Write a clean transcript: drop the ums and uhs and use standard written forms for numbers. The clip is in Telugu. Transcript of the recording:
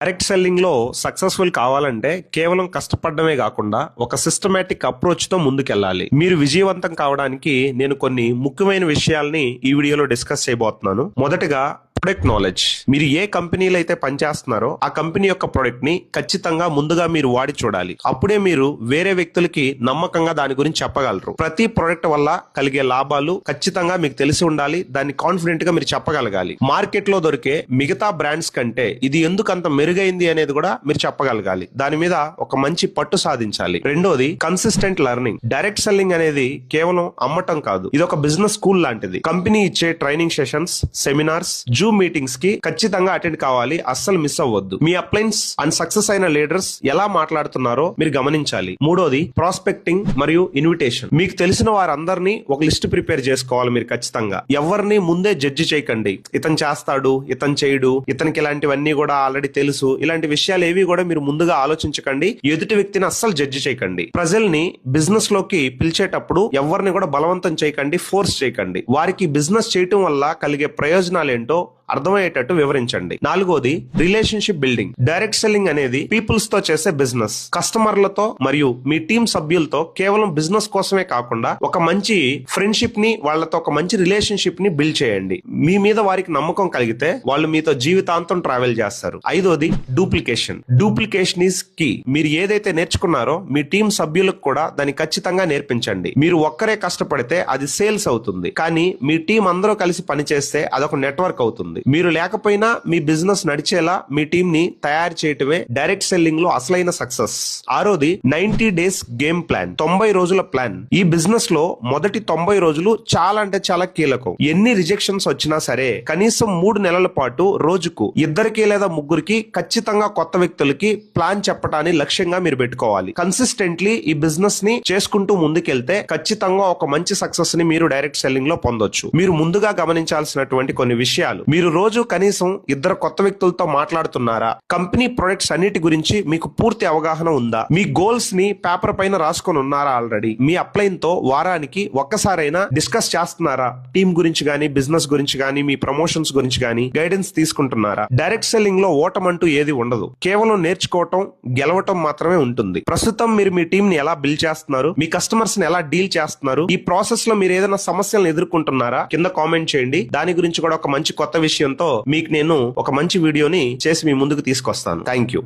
డైరెక్ట్ సెల్లింగ్ లో సక్సెస్ఫుల్ కావాలంటే కేవలం కష్టపడమే కాకుండా ఒక సిస్టమేటిక్ అప్రోచ్ తో ముందుకెళ్ళాలి. మీరు విజయవంతం కావడానికి నేను కొన్ని ముఖ్యమైన విషయాల్ని ఈ వీడియోలో డిస్కస్ చేయబోతున్నాను. మొదటగా ప్రొడక్ట్ నాలెడ్జ్. మీరు ఏ కంపెనీలో అయితే పనిచేస్తున్నారో ఆ కంపెనీ యొక్క ప్రొడక్ట్ ని ఖచ్చితంగా ముందుగా మీరు వాడి చూడాలి. అప్పుడే మీరు వేరే వ్యక్తులకి నమ్మకంగా దాని గురించి చెప్పగలరు. ప్రతి ప్రొడక్ట్ వల్ల కలిగే లాభాలు ఖచ్చితంగా మీకు తెలిసి ఉండాలి. దాన్ని కాన్ఫిడెంట్ గా మీరు చెప్పగలగాలి. మార్కెట్ లో దొరికే మిగతా బ్రాండ్స్ కంటే ఇది ఎందుకు అంత మెరుగైంది అనేది కూడా మీరు చెప్పగలగాలి. దాని మీద ఒక మంచి పట్టు సాధించాలి. రెండోది కన్సిస్టెంట్ లెర్నింగ్. డైరెక్ట్ సెల్లింగ్ అనేది కేవలం అమ్మటం కాదు, ఇది ఒక బిజినెస్ స్కూల్ లాంటిది. కంపెనీ ఇచ్చే training sessions, seminars, Zoom meetings కి ఖచ్చితంగా అటెండ్ కావాలి. అస్సలు మిస్ అవ్వద్దు. మీ అప్లైన్స్ అండ్ సక్సెస్ అయిన లీడర్స్ ఎలా మాట్లాడుతున్నారో మీరు గమనించాలి. మూడోది ప్రాస్పెక్టింగ్ మరియు ఇన్విటేషన్. మీకు తెలిసిన వారందరినీ ఒక లిస్ట్ ప్రిపేర్ చేసుకోవాలి. మీరు ఖచ్చితంగా ఎవరిని ముందే జడ్జి చేయకండి. ఇతను చేస్తాడు, ఇతను చేయడు, ఇతనికి ఇలాంటివన్నీ కూడా ఆల్రెడీ తెలుసు, ఇలాంటి విషయాలు ఏవి కూడా మీరు ముందుగా ఆలోచించకండి. ఎదుటి వ్యక్తిని అస్సలు జడ్జి చేయకండి. ప్రజల్ని బిజినెస్ లోకి పిలిచేటప్పుడు ఎవరిని కూడా బలవంతం చేయకండి, ఫోర్స్ చేయకండి. వారికి బిజినెస్ చేయటం వల్ల కలిగే ప్రయోజనాలు ఏంటో అర్థమయ్యేటట్టు వివరించండి. నాలుగోది రిలేషన్షిప్ బిల్డింగ్. డైరెక్ట్ సెల్లింగ్ అనేది పీపుల్స్ తో చేసే బిజినెస్. కస్టమర్లతో మరియు మీ టీమ్ సభ్యులతో కేవలం బిజినెస్ కోసమే కాకుండా ఒక మంచి ఫ్రెండ్షిప్ ని, వాళ్ళతో ఒక మంచి రిలేషన్షిప్ ని బిల్డ్ చేయండి. మీ మీద వారికి నమ్మకం కలిగితే వాళ్ళు మీతో జీవితాంతం ట్రావెల్ చేస్తారు. ఐదోది డూప్లికేషన్. Duplication is key. మీరు ఏదైతే నేర్చుకున్నారో మీ టీం సభ్యులకు కూడా దాన్ని ఖచ్చితంగా నేర్పించండి. మీరు ఒక్కరే కష్టపడితే అది సేల్స్ అవుతుంది, కానీ మీ టీం అందరూ కలిసి పనిచేస్తే అదొక నెట్వర్క్ అవుతుంది. మీరు లేకపోయినా మీ బిజినెస్ నడిచేలా మీ టీం ని తయారు చేయటమే డైరెక్ట్ సెల్లింగ్ లో అసలైన సక్సెస్. ఆరోది 90 days గేమ్ ప్లాన్. 90 రోజుల ప్లాన్. ఈ బిజినెస్ లో మొదటి 90 రోజులు చాలా అంటే చాలా కీలకం. ఎన్ని రిజెక్షన్స్ వచ్చినా సరే కనీసం 3 నెలల పాటు రోజుకు 2 లేదా 3 ఖచ్చితంగా కొత్త వ్యక్తులకి ప్లాన్ చెప్పడాన్ని లక్ష్యంగా మీరు పెట్టుకోవాలి. కన్సిస్టెంట్లీ ఈ బిజినెస్ ని చేసుకుంటూ ముందుకెళ్తే ఖచ్చితంగా ఒక మంచి సక్సెస్ ని మీరు డైరెక్ట్ సెల్లింగ్ లో పొందొచ్చు. మీరు ముందుగా గమనించాల్సినటువంటి కొన్ని విషయాలు. మీరు రోజు కనీసం 2 కొత్త వ్యక్తులతో మాట్లాడుతున్నారా? కంపెనీ ప్రొడక్ట్స్ అన్నిటి గురించి మీకు పూర్తి అవగాహన ఉందా? మీ గోల్స్ ని పేపర్ పైన రాసుకొని ఉన్నారా ఆల్రెడీ? మీ అప్లైన్ తో వారానికి ఒక్కసారైనా డిస్కస్ చేస్తున్నారా? టీం గురించి గానీ, బిజినెస్ గురించి గానీ, మీ ప్రమోషన్స్ గురించి గానీ గైడెన్స్ తీసుకుంటున్నారా? డైరెక్ట్ సెల్లింగ్ లో ఓటమంటూ ఏది ఉండదు. కేవలం నేర్చుకోవటం, గెలవటం మాత్రమే ఉంటుంది. ప్రస్తుతం మీరు మీ టీం ని ఎలా బిల్డ్ చేస్తున్నారు? మీ కస్టమర్స్ ని ఎలా డీల్ చేస్తున్నారు? ఈ ప్రాసెస్ లో మీరు ఏదైనా సమస్యలను ఎదుర్కొంటున్నారా? కింద కామెంట్ చేయండి. దాని గురించి కూడా ఒక మంచి కొత్త విషయంతో మీకు నేను ఒక మంచి వీడియోని చేసి మీ ముందుకు తీసుకొస్తాను. Thank you.